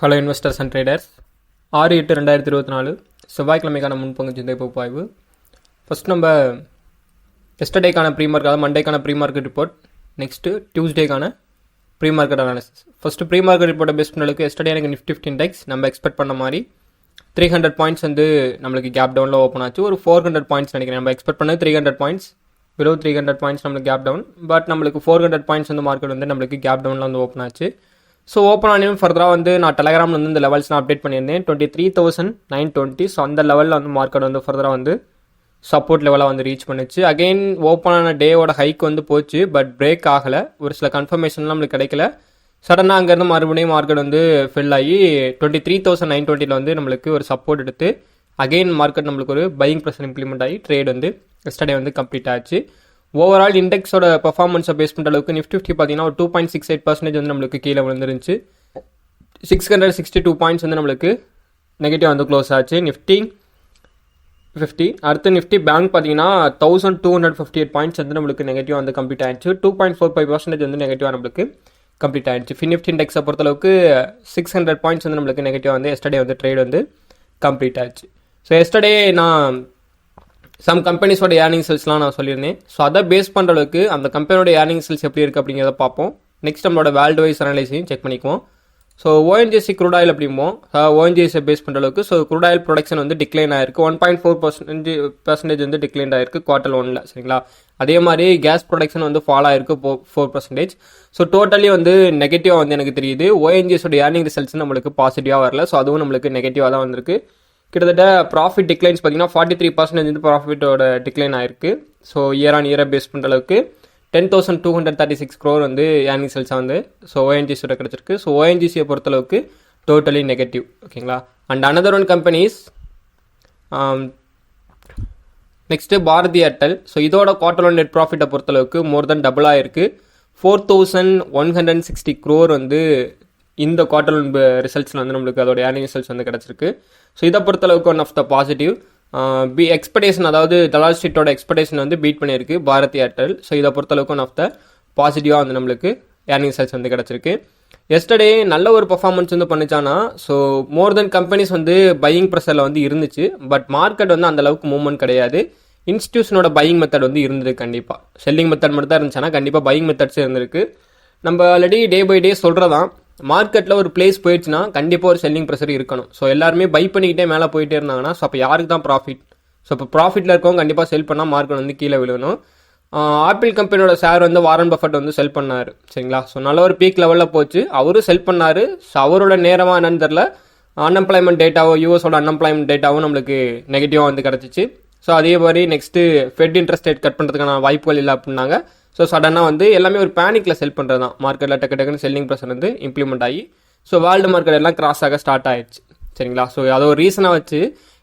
Hello investors and traders 6/8/2024 செவ்வாய்க்கிழமைக்கான முன்பங்கு சந்தை பகுப்பாய்வு. ஃபஸ்ட் நம்ம எஸ்டர்டேக்கான ப்ரீ மார்க்கெட், அதாவது மண்டேக்கான ப்ரீ மார்க்கெட் ரிப்போர்ட், நெக்ஸ்ட்டு டியூஸ்டேக்கான pre market analysis. First pre market ரிப்போர்ட்டை பேஸ் பண்ணளுக்கு எஸ்டர்டே எனக்கு நிஃப்டி 50 இண்டெக்ஸ் நம்ம எக்ஸ்பெக்ட் பண்ண மாதிரி 300 பாயிண்ட்ஸ் வந்து நம்மளுக்கு கேப் டவுனில் ஓப்பன் ஆச்சு. ஒரு 400 பாயிண்ட்ஸ் நினைக்கிறேன். நம்ம எக்ஸ்பெக்ட் பண்ணது 300 பாயிண்ட்ஸ், பிலோ 300 பாயிண்ட்ஸ் நம்மளுக்கு கேப் டவுன். பட் நம்மளுக்கு 400 பாயிண்ட்ஸ் வந்து மார்க்கெட் வந்து நம்மளுக்கு கேப் டவுனில் வந்து ஓப்பன் ஆச்சு. ஸோ ஓப்பன் ஆனியும் ஃபர்தராக வந்து நான் டெலகிராமில் வந்து இந்த லெவல்ஸ் நான் அப்டேட் பண்ணியிருந்தேன். 23,920. ஸோ அந்த லெவலில் வந்து மார்க்கெட் வந்து ஃபர்தராக வந்து சப்போர்ட் லெவலாக வந்து ரீச் பண்ணிச்சு. அகெயின் ஓப்பன் ஆன டேவோட ஹைக் வந்து போச்சு, பட் பிரேக் ஆகலை. ஒரு சில கன்ஃபர்மேஷன்லாம் நம்மளுக்கு கிடைக்கல. சடனாக அங்கேருந்து மறுபடியும் மார்க்கெட் வந்து ஃபில் ஆகி 23,920 வந்து நம்மளுக்கு ஒரு சப்போர்ட் எடுத்து அகெயின் மார்க்கெட் நம்மளுக்கு ஒரு பையிங் ப்ரெஷர் இம்ப்ளிமெண்ட் ஆகி ட்ரேட் வந்து எஸ்டர்டே வந்து கம்ப்ளீட் ஆச்சு. ஓவரால் இண்டெக்ஸோட பெர்ஃபார்மன்ஸை பேஸ் பண்ணுற அளவுக்கு நிஃப்டி 50 பார்த்தீங்கன்னா ஒரு 2.68% வந்து நம்மளுக்கு கீழே விழுந்துருந்துச்சு. 662 பாயிண்ட்ஸ் வந்து நம்மளுக்கு நெகட்டிவ் வந்து க்ளோஸ் ஆச்சு நிஃப்டி 50. அடுத்து நிஃப்டி பேங்க் பார்த்தீங்கன்னா 1258 பாயிண்ட்ஸ் வந்து நம்மளுக்கு நெகட்டிவ் வந்து கம்ப்ளீட் ஆயிடுச்சு. 2.45% வந்து நெகட்டிவாக நம்மளுக்கு கம்ப்ளீட் ஆயிடுச்சு. நிஃப்டி இண்டெக்ஸை பொறுத்தளவுக்கு 600 பாயிண்ட்ஸ் வந்து நம்மளுக்கு நெகட்டிவ் வந்து எஸ்டர்டே வந்து ட்ரேட் வந்து கம்ப்ளீட் ஆச்சு. ஸோ எஸ்டர்டே நான் சம் கம்பெனிஸோட ஏர்னிங் செல்ஸ்லாம் நான் சொல்லியிருந்தேன். ஸோ அதை பேஸ் பண்ணுற அளவுக்கு அந்த கம்பெனியோட ஏர்னிங் செல்ஸ் எப்படி இருக்குது அப்படிங்கிறத பார்ப்போம். நெக்ஸ்ட் நம்மளோட வேர்ல்டு வைஸ் அனலைஸையும் செக் பண்ணிக்குவோம். ஸோ ஓஎன்ஜிசி க்ரூட் ஆயில் அப்படிம்போம். ஓஎன்ஜிசியை பேஸ் பண்ணுற அளவுக்கு ஸோ க்ரூட் ஆயில் ப்ரொடக்ஷன் வந்து டிக்ளைன் ஆயிருக்கு. 1.4% வந்து டிக்ளைன் ஆயிருக்கு குவார்டர் 1ல். சரிங்களா? அதே மாதிரி கேஸ் ப்ரொடக்ஷன் வந்து ஃபால் ஆயிருக்கு 4%. ஸோ டோட்டலி வந்து நெகட்டிவாக வந்து எனக்கு தெரியுது. ஓஎன்ஜிஸோட ஏர்னிங் ரிசல்ட்ஸ் நம்மளுக்கு பாசிட்டிவாக வரல. ஸோ அதுவும் நம்மளுக்கு நெகட்டிவாக தான் வந்திருக்கு. கிட்டத்தட்ட ப்ராஃபிட் டிக்ளைன்ஸ் பார்த்தீங்கன்னா 43% வந்து ப்ராஃபிட்டோட டிக்ளைன் ஆயிருக்கு. ஸோ இயர் ஆன் இயரை பேஸ் பண்ணுற அளவுக்கு 10,236 crore வந்து ஏர்னிங் செல்ஸாக வந்து ஸோ ஓஎன்ஜிசியோட கிடச்சிருக்கு. ஸோ ஓஎன்ஜிசியை பொறுத்தளவுக்கு டோட்டலி நெகட்டிவ். ஓகேங்களா? And another one companies next Bharti Airtel. So இதோட குவார்டர் 1 நெட் ப்ராஃபிட்டை பொறுத்தளவுக்கு மோர் தென் டபுளாக இருக்குது. 4,160 crore வந்து இந்த குவார்டர் ரிசல்ட்ஸில் வந்து நம்மளுக்கு அதோட ஏர்னிங் ரிசல்ட்ஸ் வந்து கிடச்சிருக்கு. ஸோ இதை பொறுத்தளவுக்கு one of the positive expectation, அதாவது டலால் ஸ்ட்ரீட்டோட எக்ஸ்பெக்டேஷன் வந்து பீட் பண்ணியிருக்கு பாரதி ஏர்டெல். ஸோ இதை பொறுத்தளவுக்கு ஒன் ஆஃப் த பாசிட்டிவாக வந்து நம்மளுக்கு ஏர்னிங் ரிசல்ட்ஸ் வந்து கிடச்சிருக்கு. எஸ்டர்டே நல்ல ஒரு பர்ஃபார்மன்ஸ் வந்து பண்ணிச்சானா, ஸோ மோர் தென் கம்பெனிஸ் வந்து பையிங் ப்ரெஷரில் வந்து இருந்துச்சு. பட் மார்க்கெட் வந்து அந்த அளவுக்கு மூவ்மெண்ட் கிடையாது. இன்ஸ்டியூஷனோட பையிங் மெத்தட் வந்து இருந்தது. கண்டிப்பாக செல்லிங் மெத்தட் மட்டும் தான் இருந்துச்சுன்னா கண்டிப்பாக பையிங் மெத்தட்ஸ் இருந்திருக்கு. நம்ம ஆல்ரெடி டே பை டே சொல்கிறதான், மார்க்கெட்டில் ஒரு பிளேஸ் போயிடுச்சுன்னா கண்டிப்பாக ஒரு செல்லிங் ப்ரெஷர் இருக்கணும். ஸோ எல்லாருமே பை பண்ணிக்கிட்டே மேலே போயிட்டே இருந்தாங்கன்னா ஸோ அப்போ யாருக்கு தான் ப்ராஃபிட்? ஸோ இப்போ ப்ராஃபிட்டில் இருக்கவங்க கண்டிப்பாக செல் பண்ணால் மார்க்கெட் வந்து கீழே விழுகணும். ஆப்பிள் கம்பெனியோட ஷேர் வந்து வாரன் பஃபட் வந்து செல் பண்ணார். சரிங்களா? ஸோ நல்ல ஒரு பீக் லெவலில் போச்சு. அவரும் செல் பண்ணார். ஸோ அவரோட நேரமாக என்னன்னு தெரில, அன்எம்ப்ளாய்மெண்ட் டேட்டாவோ யூஎஸோட அன்எம்ப்ளாய்மெண்ட் டேட்டாவும் நம்மளுக்கு நெகட்டிவாக வந்து கிடச்சிச்சு. ஸோ அதே மாதிரி next fed interest rate cut பண்ணுறதுக்கான வாய்ப்புகள் இல்லை அப்படின்னாங்க. ஸோ சடனாக வந்து எல்லாமே ஒரு பேனிக்கில் செல் பண்ணுறது தான். மார்க்கெட்டில் டக்குன்னு செல்லிங் ப்ரெஷர் வந்து இம்ப்ளிமெண்ட் ஆகி ஸோ வேர்ல்டு மார்க்கெட் எல்லாம் கிராஸ் ஆக ஸ்டார்ட் ஆயிடுச்சு. சரிங்களா? ஸோ அதை ஒரு ரீசனாக வச்சு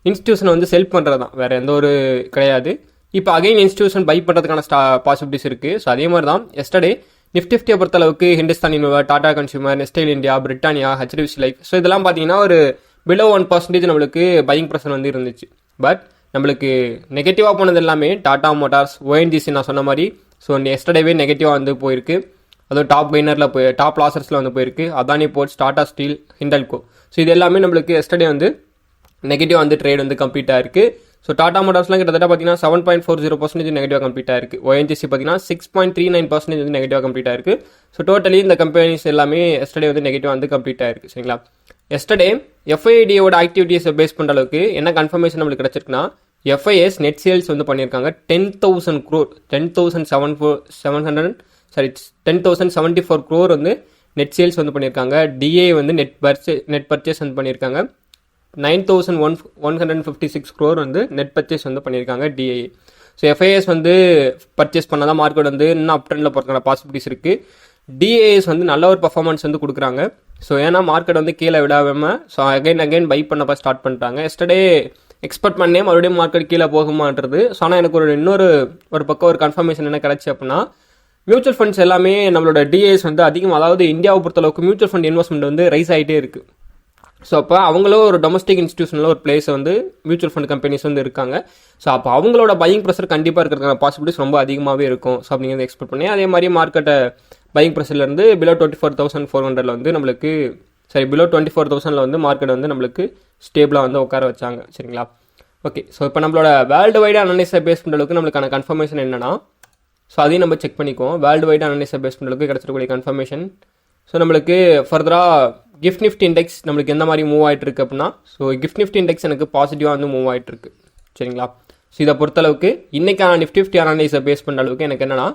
இன்ஸ்டியூஷனை வந்து செல் பண்ணுறது தான், வேறு எந்த ஒரு கிடையாது. இப்போ அகைன் இன்ஸ்டியூஷன் பை பண்ணுறதுக்கான பாசிபிலிட்டிஸ் இருக்குது. ஸோ அதே மாதிரி தான் எஸ்டர்டே நிஃப்டி 50 பொறுத்தளவுக்கு Hindustan Unilever, Tata consumer, Nestle India, Britannia, HDFC life, so இதெல்லாம் பார்த்தீங்கன்னா ஒரு பிலோ 1% நம்மளுக்கு பையிங் ப்ரெஷர் வந்து இருந்துச்சு. பட் நம்மளுக்கு நெகட்டிவாக போனது எல்லாமே டாடா மோட்டார்ஸ், ஓஎன்ஜிசி நான் சொன்ன மாதிரி ஸோ எஸ்டர்டேவே நெகட்டிவாக வந்து போயிருக்கு. அதுவும் டாப் கெய்னரில் டாப் லாசர்ஸில் வந்து போயிருக்கு. அதானி போர்ட்ஸ், டாடா ஸ்டீல், ஹிண்டல்கோ. ஸோ இது எல்லாமே நம்மளுக்கு எஸ்டர்டே வந்து நெகட்டிவாக வந்து ட்ரேட் வந்து கம்ப்ளீட் ஆயிருக்கு. ஸோ டாடா மோட்டார்ஸ்லாம் கிட்டத்தட்ட பார்த்தீங்கன்னா 7.40% நெகட்டிவாக கம்ப்ளீட் ஆயிருக்கு. ஓஎன்ஜிசி பார்த்தீங்கன்னா 6.39% வந்து நெகட்டிவாக கம்ப்ளீட் ஆயிருக்கு. ஸோ டோட்டலி இந்த கம்பெனிஸ் எல்லாமே எஸ்டர்டே வந்து நெகட்டிவாக வந்து கம்ப்ளீட் ஆயிருக்கு. சரிங்களா? எஸ்டர்டே எஃப்ஐடியோட ஆக்டிவிட்டிஸை பேஸ் பண்ணுற அளவுக்கு என்ன கன்ஃபர்மேஷன் நம்மளுக்கு கிடச்சிருக்குன்னா, எஃப்ஐஎஸ் நெட் சேல்ஸ் வந்து பண்ணியிருக்காங்க 10,000 crore, 10,074 crore வந்து நெட் சேல்ஸ் வந்து பண்ணியிருக்காங்க. டிஏ வந்து நெட் பர்ச்சேஸ் வந்து பண்ணியிருக்காங்க 9,156 crore வந்து நெட் பர்ச்சேஸ் வந்து பண்ணியிருக்காங்க டிஏ. ஸோ எஃப்ஐஎஸ் வந்து பர்ச்சேஸ் பண்ணால் தான் மார்க்கெட் வந்து இன்னும் அப் ட்ரெண்டில் போகிறதுக்கான பாசிபிலிட்டிஸ் இருக்குது. டிஏஎஸ் வந்து நல்ல ஒரு பர்ஃபார்மன்ஸ் வந்து கொடுக்குறாங்க. ஸோ ஏன்னா மார்க்கெட் வந்து கீழே விடாமல் ஸோ அகைன் பை பண்ணப்போ ஸ்டார்ட் பண்ணிட்டாங்க. எஸ்டர்டே எக்ஸ்பெக்ட் பண்ணே மறுபடியும் மார்க்கெட் கீழே போகுமான்றது. ஸோ ஆனால் எனக்கு ஒரு பக்கம் ஒரு கன்ஃபர்மேஷன் என்ன கிடச்சி அப்படின்னா, மியூச்சுவல் ஃபண்ட்ஸ் எல்லாமே நம்மளோட டிஏஎஸ் வந்து அதிகம், அதாவது இந்தியாவை பொறுத்தளவுக்கு மியூச்சுவல் ஃபண்ட் இன்வெஸ்ட்மெண்ட் வந்து ரைஸ் ஆகிட்டே இருக்குது. ஸோ அப்போ அவங்களும் ஒரு டொமஸ்டிக் இன்ஸ்டியூஷனில் ஒரு பிளேஸ் வந்து மியூச்சுவல் ஃபண்ட் கம்பெனிஸ் வந்து இருக்காங்க. ஸோ அப்போ அவங்களோட பையிங் ப்ரெஷர் கண்டிப்பாக இருக்கிறதுக்கான பாசிபிலிட்டிஸ் ரொம்ப அதிகமாகவே இருக்கும். ஸோ அப்படிங்கிறத எக்ஸ்பெக்ட் பண்ணி அதே மாதிரி மார்க்கெட்டை பையிங் ப்ரெஷர்லேருந்து பிலோ 24,400 வந்து நம்மளுக்கு சரி பிலோ 24,000 வந்து மார்க்கெட் வந்து நம்மளுக்கு ஸ்டேபிளாக வந்து உட்கார வச்சாங்க. சரிங்களா? ஓகே. ஸோ இப்போ நம்மளோட வேர்ல்டு வைடு அனலைஸை பேஸ் பண்ணுற அளவுக்கு நம்மளுக்கான கன்ஃபர்மேஷன் என்னன்னா, ஸோ அதையும் நம்ம செக் பண்ணிக்குவோம். வேர்ல்டு வைடு அனலைஸை பேஸ் பண்ணுற அளவுக்கு கிடச்சிருக்கக்கூடிய கன்ஃபர்மேஷன். ஸோ நம்மளுக்கு ஃபர்தராக கிஃப்ட் நிஃப்டி இண்டெக்ஸ் நம்மளுக்கு எந்த மாதிரி மூவ் ஆகிட்டு இருக்கு அப்படின்னா, ஸோ கிஃப்ட் நிஃப்டி இண்டெக்ஸ் எனக்கு பாசிட்டிவாக வந்து மூவ் ஆகிட்டு இருக்கு. சரிங்களா? ஸோ இதை பொறுத்தளவுக்கு இன்றைக்கான நிஃப்டி அனலைஸை பேஸ் பண்ணுற அளவுக்கு எனக்கு என்னன்னா,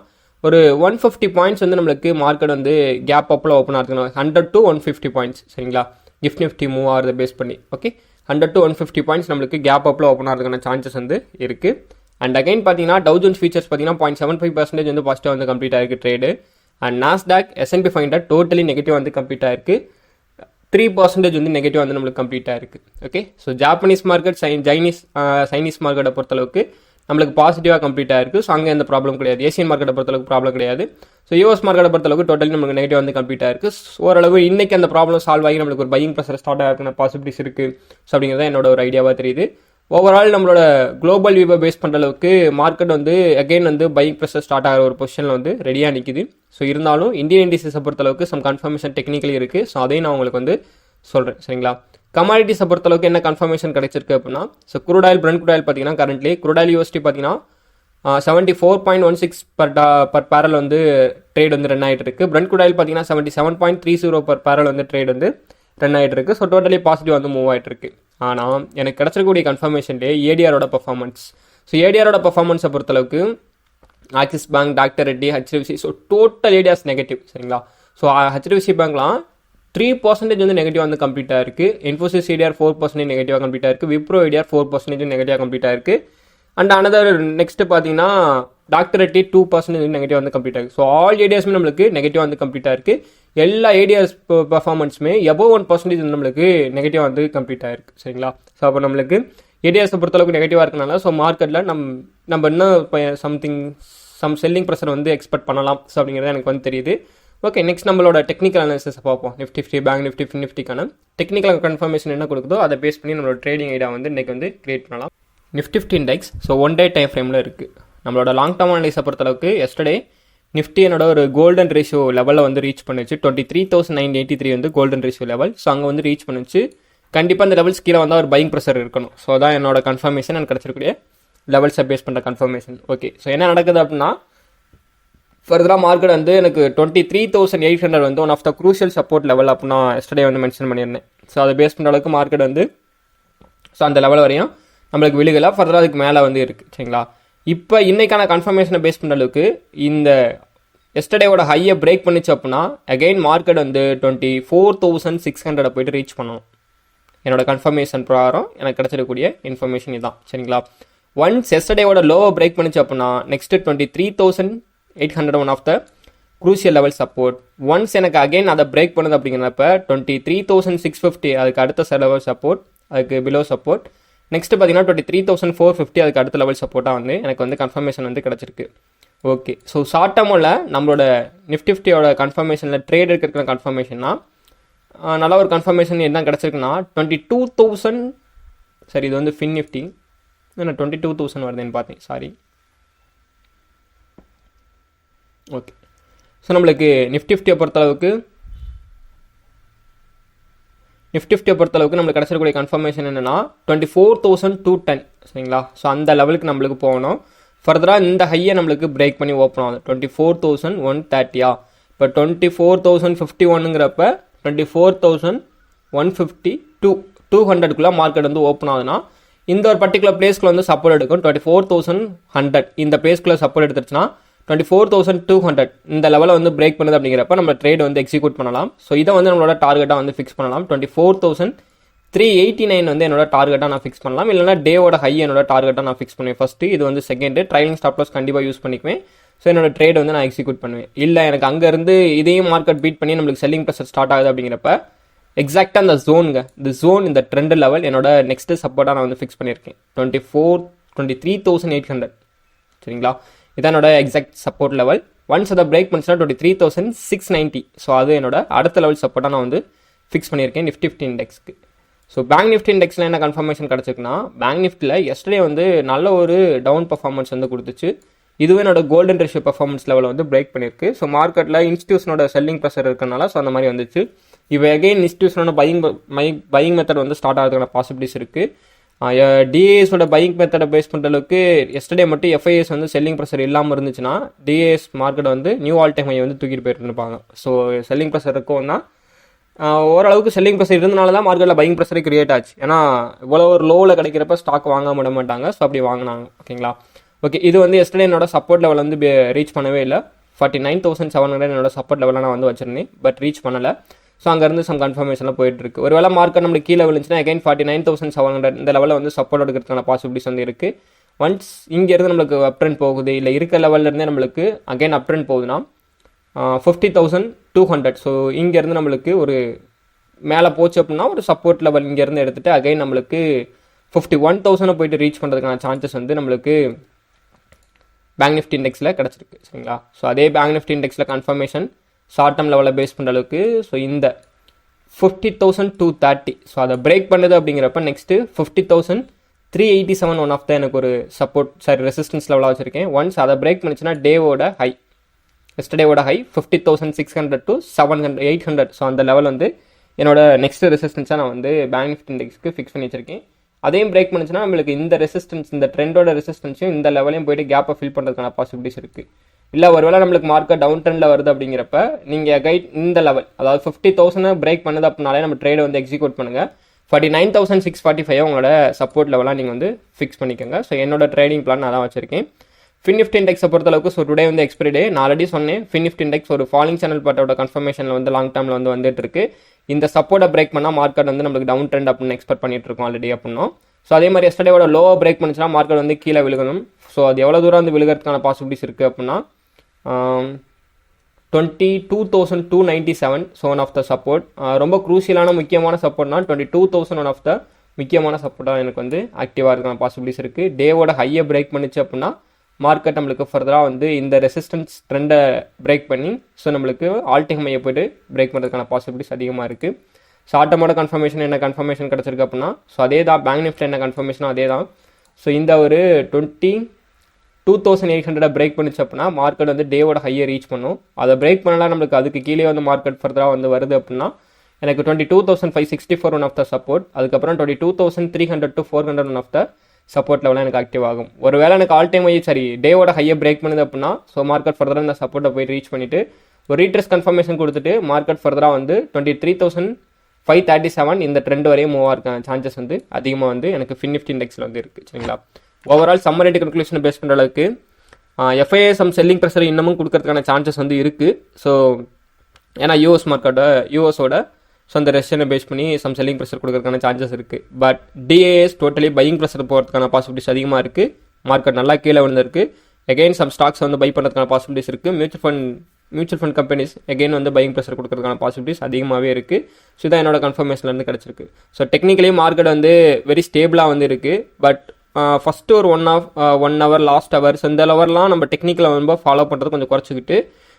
ஒரு 150 பாயிண்ட்ஸ் வந்து நம்மளுக்கு மார்க்கெட் வந்து கேப் அப்பில் ஓப்பன் ஆகுதுங்க. 100 to 150 பாயிண்ட்ஸ். சரிங்களா? கிஃப்ட் நிஃப்டி மூவ் ஆகிறத பேஸ் பண்ணி. ஓகே, 100 to 150 பாயிண்ட்ஸ் நம்மளுக்கு கேப் அப்பில் ஓப்பன் ஆகிறதுக்கான சான்சஸ் வந்து இருக்குது. அண்ட் அகைன் பார்த்தீங்கன்னா டவ் ஜோன்ஸ் ஃபீச்சர்ஸ் பார்த்தீங்கன்னா 0.75% வந்து பாசிட்டிவ் வந்து கம்ப்ளீட் ஆயிருக்கு trade. And Nasdaq S&P 500 totally negative வந்து கம்ப்ளீட் ஆயிருக்கு. 3% வந்து நெகட்டிவ் வந்து நம்மளுக்கு கம்ப்ளீட் ஆயிருக்கு. Okay, so Japanese market Chinese மார்க்கெட்டை பொறுத்தளவுக்கு நம்மளுக்கு பாசிட்டிவாக கம்ப்ளீட் ஆயிருக்கு. ஸோ அங்கே எந்த ப்ராப்ளம் கிடையாது. ஏசியன் மார்க்கெட்டை பொறுத்தளவுக்கு ப்ராப்ளம் கிடையாது. ஸோ யூஎஸ் மார்க்கெட்டை பொறுத்தளவுக்கு டோட்டலி நம்மளுக்கு நெகட்டிவ் வந்து கம்ப்ளீட் ஆயிருக்கு. ஓரளவு இன்னைக்கு அந்த ப்ராப்ளம் சால்வ் ஆகி நம்மளுக்கு ஒரு பையிங் ப்ரெஷர் ஸ்டார்ட் ஆகிருக்கிற பாசிபிலிட்டிஸ் இருக்குது. ஸோ அப்படிங்கிறத என்னோட ஒரு ஐடியாவாக தெரியுது. ஓவரால் நம்மளோட குளோபல் வியூவை பேஸ் பண்ணுற அளவுக்கு மார்க்கெட் வந்து அகைன் வந்து பையிங் ப்ரெஷர் ஸ்டார்ட் ஆகிற ஒரு பொசிஷனில் வந்து ரெடியாக நிற்குது. ஸோ இருந்தாலும் இந்தியன் இண்டிசஸை பொறுத்தளவுக்கு சம் கன்ஃபர்மேஷன் டெக்னிக்கலி இருக்குது. ஸோ அதையும் நான் உங்களுக்கு வந்து சொல்கிறேன். சரிங்களா? கமாடிட்டிஸை பொறுத்தளவுக்கு என்ன கன்ஃபர்மேஷன் கிடைச்சிருக்கு அப்படின்னா, so crude oil Brent crude oil பார்த்தீங்கன்னா கரண்ட்லி குரூட் ஆயில் யூஎஸ்டி பார்த்தீங்கன்னா 74.16 பர் பேரல் வந்து ட்ரேட் வந்து ரன் ஆகிட்டு இருக்கு. பிரெண்ட் குரூட் ஆயில் பார்த்தீங்கன்னா 77.30 பர் பேரல் வந்து ட்ரேட் வந்து ரன் ஆகிட்டு இருக்கு. ஸோ டோட்டலி பாசிட்டிவ் வந்து மூவ் ஆகிட்டு இருக்கு. ஆனால் எனக்கு கிடச்சிருக்கக்கூடிய கன்ஃபர்மேஷன்லேயே ஏடிஆரோட பர்ஃபார்மன்ஸ். ஸோ ஏடிஆரோட பர்ஃபார்மன்ஸை பொறுத்தளவுக்கு Axis bank, doctor Reddy, HDFC, so total ADRs negative. சரிங்களா? ஸோ ஹெச்டிஎஃப்சி பேங்க்லாம் 3% வந்து நெகட்டிவ் வந்து கம்ப்ளீட் ஆயிருக்கு. இன்ஃபோசிஸ் ஏடிஆர் 4% நெகட்டிவாக கம்ப்ளீட் ஆயிருக்கு. விப்ரோ ஏடிஆர் 4% நெகட்டிவாக கம்ப்ளீட் ஆயிருக்கு. அண்ட் அனதர் நெக்ஸ்ட் பார்த்தீங்கன்னா டாக்டர் ரெட்டி 2% நெகட்டிவ் வந்து கம்ப்ளீட் ஆயிருக்கு. ஸோ ஆல் ஏடிஆர்ஸுமே நம்மளுக்கு நெகட்டிவ் வந்து கம்ப்ளீட் ஆயிருக்கு. எல்லா ஏடிஆர்ஸ் பர்ஃபார்மன்ஸுமே எபோவ் 1% நம்மளுக்கு நெகட்டிவ் வந்து கம்ப்ளீட் ஆயிருக்கு. சரிங்களா? ஸோ அப்போ நம்மளுக்கு ஏடிஆர்ஸை பொறுத்தளவுக்கு நெகட்டிவாக இருக்கனால ஸோ மார்க்கெட்டில் நம்ம இன்னும் சம் செல்லிங் ப்ரெஷர் வந்து எக்ஸ்பெக்ட் பண்ணலாம். ஸோ அப்படிங்கிறது எனக்கு வந்து தெரியுது. ஓகே, நெக்ஸ்ட் நம்மளோட டெக்னிக்கல் அனாலிசிஸ் பார்ப்போம். நிஃப்டி பேங்க் நிஃப்டிக்கான டெக்னிக்கல் கன்ஃபர்மேஷன் என்ன கொடுக்குதோ அதை பேஸ் பண்ணி நம்மளோட ட்ரேடிங் ஐடியா வந்து இன்றைக்கி வந்து கிரியேட் பண்ணலாம். Nifty index so 1 day time ஃப்ரேமில் இருக்குது. நம்மளோட லாங் டேர்ம் அனலைஸை பொறுத்தளவுக்கு எஸ்டர்டே நிஃப்டி என்னோட ஒரு கோல்டன் ரேஷியோ லெவலில் வந்து ரீச் பண்ணிச்சு. 23,983 வந்து கோல்டன் ரேஷியோ லெவல். ஸோ அங்கே வந்து ரீச் பண்ணிச்சு. கண்டிப்பாக அந்த லெவல்ஸ் கீழே வந்தால் ஒரு பையிங் ப்ரெஷர் இருக்கணும். ஸோ அதான் என்னோட கன்ஃபர்மேஷன். எனக்கு கிடச்சிருக்கூடிய லெவல்ஸை பேஸ் பண்ணுற கன்ஃபர்மேஷன். ஓகே, ஸோ என்ன நடக்குது அப்படின்னா ஃபர்தராக மார்க்கெட் வந்து எனக்கு 23,800 வந்து one of the crucial support level அப்படின்னா எஸ்டர்டே வந்து மென்ஷன் பண்ணியிருந்தேன். ஸோ அதை பேஸ் பண்ணுற அளவுக்கு மார்க்கெட் வந்து ஸோ அந்த லெவல் வரையும் நம்மளுக்கு விழுகலை. ஃபர்தராக அதுக்கு மேலே வந்து இருக்குது. சரிங்களா? இப்போ இன்னைக்கான கன்ஃபர்மேஷனை பேஸ் பண்ணுற அளவுக்கு இந்த எஸ்டர்டேவோட ஹையை பிரேக் பண்ணிச்சு அப்படின்னா அகைன் மார்க்கெட் வந்து 24,600 போயிட்டு ரீச் பண்ணணும். என்னோட கன்ஃபர்மேஷன் பிரகாரம் எனக்கு கிடச்சிருக்கக்கூடிய இன்ஃபர்மேஷன் இதுதான். சரிங்களா? ஒன்ஸ் எஸ்டர்டேவோட லோவை பிரேக் பண்ணிச்சு அப்படின்னா next 23,800 one of the crucial level support. Once எனக்கு அகைன் அதை பிரேக் பண்ணுது அப்படிங்கிறப்ப 23,650 அதுக்கு அடுத்த லெவல் சப்போர்ட், அதுக்கு பிலோ சப்போர்ட். நெக்ஸ்ட் பார்த்தீங்கன்னா 23,450 அதுக்கு அடுத்த லெவல் சப்போர்ட்டாக வந்து எனக்கு வந்து கன்ஃபர்மேஷன் வந்து கிடச்சிருக்கு. ஓகே, ஸோ ஷார்ட் டேர்மில் நம்மளோட நிஃப்டியோட கன்ஃபர்மேஷனில் ட்ரேட் இருக்கிற கன்ஃபர்மேஷன்னா நல்ல ஒரு கன்ஃபர்மேஷன் என்ன கிடச்சிருக்குன்னா 22,000. சரி, இது வந்து ஃபின் நிஃப்டி. நான் 22,000 வருதுன்னு பார்த்தேன். சாரி. ஓகே, ஸோ நம்மளுக்கு நிஃப்டியை பொறுத்தளவுக்கு நம்மளுக்கு கிடச்சிருக்கூடிய கன்ஃபர்மேஷன் என்னென்னா 24,210. சரிங்களா? ஸோ அந்த லெவலுக்கு நம்மளுக்கு போகணும். ஃபர்தராக இந்த ஹையை நம்மளுக்கு பிரேக் பண்ணி ஓப்பன் ஆகுது 24,130. இப்போ 24,051ங்கிறப்ப 24,150 200க்குள்ளே மார்க்கெட் வந்து ஓப்பன் ஆகுதுன்னா இந்த ஒரு பர்டிகுலர் பிளேஸ்க்குள்ள வந்து சப்போர்ட் எடுக்கும். 24,100 இந்த பிளேஸ்க்குள்ளே சப்போர்ட் எடுத்துருச்சுன்னா 24,200 இந்த லெவலில் வந்து பிரேக் பண்ணுது அப்படிங்கிறப்ப நம்ம ட்ரேட் வந்து எக்ஸிக்யூட் பண்ணலாம். ஸோ இதை வந்து நம்மளோட டார்கெட்டாக வந்து ஃபிக்ஸ் பண்ணலாம். 24,389 வந்து என்னோட டார்கெட்டாக நான் ஃபிக்ஸ் பண்ணலாம். இல்லைனா டேவோட ஹை என்னோட டார்கெட்டாக நான் ஃபிக்ஸ் பண்ணுவேன். ஃபஸ்ட்டு இது வந்து செகண்ட் ட்ரைலிங் ஸ்டாப் லாஸ் கண்டிப்பாக யூஸ் பண்ணிக்குவேன். ஸோ என்னோட ட்ரேட் வந்து நான் எக்ஸிக்யூட் பண்ணுவேன். இல்லை எனக்கு அங்கேருந்து இதையும் மார்க்கெட் பீட் பண்ணி நம்மளுக்கு செல்லிங் ப்ரெஷர் ஸ்டார்ட் ஆகுது அப்படிங்கிறப்ப எக்ஸாக்டாக அந்த ஜோன் இந்த ட்ரெண்ட் லெவல் என்னோட நெக்ஸ்ட் சப்போர்ட்டாக நான் வந்து ஃபிக்ஸ் பண்ணியிருக்கேன் 23,800. சரிங்களா? இதான் என்னோட எக்ஸாக்ட் சப்போர்ட் லெவல். ஒன்ஸ் அதை பிரேக் பண்ணிச்சுன்னா 23,690. ஸோ அது என்னோட அடுத்த லெவல் சப்போர்ட்டாக நான் வந்து ஃபிக்ஸ் பண்ணியிருக்கேன் நிஃப்டி இண்டெக்ஸ்க்கு. ஸோ பேங்க் நிஃப்டி இண்டெக்ஸில் என்ன கன்ஃபர்மேஷன் கிடச்சிருக்குன்னா பேங்க் நிஃப்டியில் எஸ்டர்டே வந்து நல்ல ஒரு டவுன் பர்ஃபார்மன்ஸ் வந்து கொடுத்துச்சு. இதுவே என்னோட கோல்டன் ரேஷியோ பர்ஃபார்மன்ஸ் லெவலில் வந்து பிரேக் பண்ணியிருக்கு. ஸோ மார்க்கெட்டில் இன்ஸ்டியூஷனோட செல்லிங் ப்ரெஷர் இருக்கனால ஸோ அந்த மாதிரி வந்துச்சு. இப்போ அகெயின் இன்ஸ்டியூஷனோட பையிங் மெத்தட் வந்து ஸ்டார்ட் ஆகிறதுக்கான பாசிபிலிட்டிஸ் இருக்குது. டிஏஎஸோட பையிங் மெத்தடை பேஸ் பண்ணுற அளவுக்கு எஸ்டர்டே மட்டும் எஃப்ஐஎஸ் வந்து செல்லிங் ப்ரெஷர் இல்லாமல் இருந்துச்சுன்னா டிஏஎஸ் மார்க்கெட் வந்து நியூ ஆல் டைம் ஹை வந்து தூக்கிட்டு போயிட்டு இருப்பாங்க. ஸோ செல்லிங் ப்ரெஷர் இருக்கும்னா ஓரளவுக்கு செல்லிங் ப்ரெஷர் இருந்தனால தான் மார்க்கெட்டில் பையிங் ப்ரெஷரே கிரியேட் ஆச்சு. ஏன்னா இவ்வளோ ஒரு லோவில் கிடைக்கிறப்ப ஸ்டாக் வாங்க விட மாட்டாங்க. ஸோ அப்படி வாங்கினாங்க. ஓகேங்களா. ஓகே, இது வந்து எஸ்டர்டே என்னோட சப்போர்ட் லெவல் வந்து ரீச் பண்ணவே இல்லை. 49,700 என்னோட சப்போர்ட் லெவலில் நான் வந்து வச்சிருந்தேன், பட் ரீச் பண்ணலை. ஸோ அங்கேருந்து சம் கன்ஃபர்மேஷன்லாம் போயிட்டுருக்கு. ஒரு வேளை மார்க்கெட் நம்மளுக்கு கீழே விழுந்துச்சுன்னா அகைன் 49,700 இந்த லெவலில் வந்து சப்போர்ட் எடுக்கிறதுக்கான பாசிபிலிட்டிஸ் வந்து இருக்குது. ஒன்ஸ் இங்கேருந்து நம்மளுக்கு அப் ட்ரெண்ட் போகுது, இல்லை இருக்க லெவல்லேருந்தே நம்மளுக்கு அகைன் அப் ட்ரெண்ட் போகுதுன்னா 50,200. ஸோ இங்கேருந்து நம்மளுக்கு ஒரு மேலே போச்சு அப்படின்னா ஒரு சப்போர்ட் லெவல் இங்கேருந்து எடுத்துகிட்டு அகைன் நம்மளுக்கு 51,000 போயிட்டு ரீச் பண்ணுறதுக்கான சான்சஸ் வந்து நம்மளுக்கு பேங்க் நிஃப்டி இண்டெக்ஸில் கிடச்சிருக்கு. சரிங்களா. ஸோ அதே பேங்க் நிஃப்டி இண்டெக்ஸில் கன்ஃபர்மேஷன் ஷார்ட் டேர்ம் லெவலில் பேஸ் பண்ணுற அளவுக்கு ஸோ இந்த 50,230 ஸோ அதை பிரேக் பண்ணுது அப்படிங்கிறப்ப நெக்ஸ்ட்டு 50,387 ஒன் ஆஃப் த எனக்கு ஒரு சப்போர்ட் ரெசிஸ்டன்ஸ் லெவலாக வச்சுருக்கேன். ஒன்ஸ் அதை பிரேக் பண்ணிச்சுன்னா டேவோட ஹை எஸ்டர்டேவோட ஹை 50,600 to 800. ஸோ அந்த லெவல் வந்து என்னோட நெக்ஸ்ட் ரெசிஸ்டன்ஸாக நான் வந்து பேங்க் நிஃப்டி இண்டெக்ஸ்க்கு ஃபிக்ஸ் பண்ணி வச்சிருக்கேன். அதையும் பிரேக் பண்ணிச்சுன்னா நம்மளுக்கு இந்த ரெசிஸ்டன்ஸ் இந்த ட்ரெண்டோட ரெசிஸ்டன்ஸையும் இந்த லெவலையும் போயிட்டு கேப்பை ஃபில் பண்ணுறதுக்கான பாசிபிலிட்டிஸ் இருக்குது. இல்லை ஒருவேளை நம்மளுக்கு மார்க்கெட் டவுன் ட்ரெண்டில் வருது அப்படிங்கிறப்ப நீங்கள் கைட் இந்த லெவல் அதாவது 50,000 பிரேக் பண்ணுது அப்படின்னாலே நம்ம ட்ரேடை வந்து எக்ஸிக்யூட் பண்ணுங்கள். 49,645 உங்களோட சப்போர்ட் லெவலாக நீங்கள் வந்து ஃபிக்ஸ் பண்ணிக்கோங்க. ஸோ என்னோட ட்ரேடிங் பிளான் நான் தான் வச்சிருக்கேன். ஃபின் நிஃப்டி இண்டெக்ஸை பொறுத்தளவுக்கு ஸோ டுடே வந்து எக்ஸ்பைரி டே. நான் ஆல்ரெடி சொன்னேன் ஃபின் நிஃப்டி இண்டெக்ஸ் ஒரு ஃபாலிங் சேனல் பாட்டோட கன்ஃபர்மேஷனில் வந்து லாங் டேர்மில் வந்து வந்துட்டு இருக்கு. இந்த சப்போர்ட்டை பிரேக் பண்ணால் மார்க்கெட் வந்து நம்மளுக்கு டவுன் ட்ரெண்ட் அப்படின்னு எக்ஸ்பெக்ட் பண்ணிட்டு இருக்கோம் ஆல்ரெடி அப்படின்னா. ஸோ அதே மாதிரி எஸ்டர்டேவோட லோவை பிரேக் பண்ணிச்சுன்னா மார்க்கெட் வந்து கீழே விழுகணும். ஸோ அது எவ்வளோ தூரம் வந்து விழுகிறதுக்கான பாசிபிலிட்டிஸ் இருக்குது அப்படின்னா 22,297 so one of the support. ரொம்ப குரூசியலான முக்கியமான சப்போர்ட்னா 22,000 ஒன் ஆஃப் த முக்கியமான சப்போர்ட்டாக எனக்கு வந்து ஆக்டிவாக இருக்கான பாசிபிலிட்டிஸ் இருக்குது. டேவோட ஹையை பிரேக் பண்ணிச்சு அப்படின்னா மார்க்கெட் நம்மளுக்கு ஃபர்தராக வந்து இந்த ரெசிஸ்டன்ஸ் ட்ரெண்டை பிரேக் பண்ணி ஸோ நம்மளுக்கு ஆல் டைம் ஹையை போய்ட்டு பிரேக் பண்ணுறதுக்கான பாசிபிலிட்டிஸ் அதிகமாக இருக்குது. ஷார்ட் டேர்மோட கன்ஃபர்மேஷன் என்ன கன்ஃபர்மேஷன் கிடச்சிருக்கு அப்படின்னா ஸோ அதே தான் பேங்க் நிஃப்டி என்ன கன்ஃபர்மேஷனோ அதே தான். ஸோ இந்த ஒரு 22,800 பிரேக் பண்ணிச்சு அப்படின்னா மார்க்கெட் வந்து டேவோட ஹையை ரீச் பண்ணும். அதை பிரேக் பண்ணலாம் நம்மளுக்கு அதுக்கு கீழே வந்து மார்க்கெட் ஃபர்தராக வந்து வருது அப்படின்னா எனக்கு 22,564 ஒன் ஆஃப் த சப்போர்ட். அதுக்கப்புறம் 22,300 to 400 one of the support லெவலாக எனக்கு ஆக்டிவ் ஆகும். ஒரு வேளை எனக்கு ஆல் டைம் ஹை டேவோட ஹையை பிரேக் பண்ணுது அப்படின்னா ஸோ மார்க்கெட் ஃபர்தராக இந்த சப்போர்ட்டை போய் ரீச் பண்ணிவிட்டு ஒரு ரீட்ரெஸ் கன்ஃபர்மேஷன் கொடுத்துட்டு மார்க்கெட் ஃபர்தராக வந்து 23,537 இந்த ட்ரெண்ட் வரையும் மூவ் ஆகிருக்கான சான்சஸ் வந்து அதிகமாக வந்து எனக்கு ஃபின் நிஃப்டி இண்டெக்ஸில் வந்து இருக்குது. சரிங்களா. ஓவரால் சம்மர் ரேட் கன்க்ளூஷனை பேஸ் பண்ணுற அளவுக்கு எஃப்ஐஏ சம் செல்லிங் ப்ரெஷர் இன்னமும் கொடுக்கறதுக்கான சான்சஸ் வந்து இருக்குது. ஸோ ஏன்னா யூஎஸோட ஸோ அந்த ரஷ்யனை பேஸ் பண்ணி சம் செல்லிங் ப்ரெஷர் கொடுக்கறதுக்கான சான்சஸ் இருக்குது. But DAS totally buying pressure போகிறதுக்கான பாசிபிலிட்டிஸ் அதிகமாக இருக்குது. மார்க்கெட் நல்லா கீழே விழுந்திருக்கு. அகெயின் சம் ஸ்டாக்ஸ் வந்து பை பண்ணுறதுக்கான பாசிபிலிட்டிஸ் இருக்குது. மியூச்சுவல் ஃபண்ட் கம்பெனிஸ் அகெயின் வந்து பையிங் ப்ரெஷர் கொடுக்கறதுக்கான பாசிபிலிட்டிஸ் அதிகமாகவே இருக்குது. ஸோ இதான் என்னோட கன்ஃபர்மேஷன்லேருந்து கிடச்சிருக்கு. ஸோ டெக்னிக்கலி மார்க்கெட் வந்து வெரி ஸ்டேபிளாக வந்து இருக்குது. பட் ஃபஸ்ட்டு ஒரு 1 hour லாஸ்ட் ஹவர்ஸ் இந்த லெவல்லாம் நம்ம டெக்னிக்கலை ரொம்ப ஃபாலோ பண்ணுறது கொஞ்சம் குறைச்சிக்கிட்டு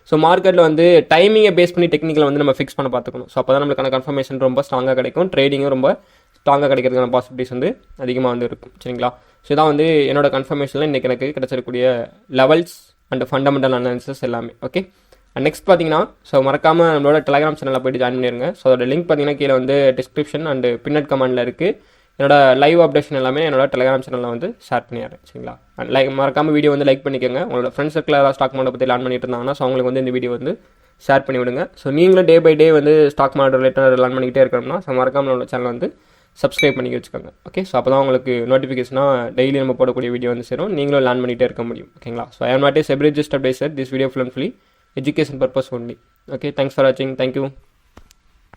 ஸோ மார்க்கெட்டில் வந்து டைமிங்கை பேஸ் பண்ணி டெக்னிக்கலை வந்து நம்ம ஃபிக்ஸ் பண்ண பார்த்துக்கணும். ஸோ அப்போ தான் நம்மளுக்கான கன்ஃபர்மேஷன் ரொம்ப ஸ்ட்ராங்காக கிடைக்கும். ட்ரேடிங்கும் ரொம்ப ஸ்ட்ராங்காக கிடைக்கிறதுக்கான பாசிபிலிட்டிஸ் வந்து அதிகமாக வந்து இருக்கும். சரிங்களா. ஸோ இதான் வந்து என்னோட கன்ஃபர்மேஷனில் இன்றைக்கி எனக்கு கிடச்சிருக்கக்கூடிய லெவல்ஸ் அண்ட் ஃபண்டமெண்டல் அனாலிசிஸ் எல்லாமே. ஓகே. நெக்ஸ்ட் பார்த்தீங்கன்னா ஸோ மறக்காமல் நம்மளோட டெலிகிராம் சேனலில் போய்ட்டு ஜாயின் பண்ணிடுங்க. ஸோ அதோட லிங்க் பார்த்தீங்கன்னா கீழே வந்து டிஸ்கிரிப்ஷன் அண்ட் பின்னட் கமெண்டில் இருக்குது. என்னோட லைவ் அப்டேஷன் எல்லாமே என்னோட டெலிகிராம் சேனலில் வந்து ஷேர் பண்ணிடுறேன். சரிங்களா. மறக்காமல் வீடியோ வந்து லைக் பண்ணிக்கோங்க. உங்களோட ஃப்ரெண்ட்ஸ் சர்க்கிள் ஏதாவது ஸ்டாக் மார்க்கெட் பற்றி லேர்ன் பண்ணிட்டு இருந்தாங்கன்னா ஸோ அவங்களுக்கு வந்து இந்த வீடியோ வந்து ஷேர் பண்ணி விடுங்க. ஸோ நீங்களும் டே பை டே வந்து ஸ்டாக் மார்க்கெட் ரிலேட்டட் லேர்ன் பண்ணிக்கிட்டே இருக்கணும்னா ஸோ மறக்காமல் நம்மளோட சேனல் வந்து சப்ஸ்கிரைப் பண்ணி வச்சுக்கோங்க. ஓகே. ஸோ அப்போ தான் உங்களுக்கு நோட்டிஃபிகேஷனாக டெய்லி நம்ம போடக்கூடிய வீடியோ வந்து சேரும். நீங்களும் லேர்ன் பண்ணிகிட்டே இருக்க முடியும். ஓகேங்களா. So I am not a SEBI registered advisor. This video full and free education purpose only. Okay. Thanks for watching. Thank you.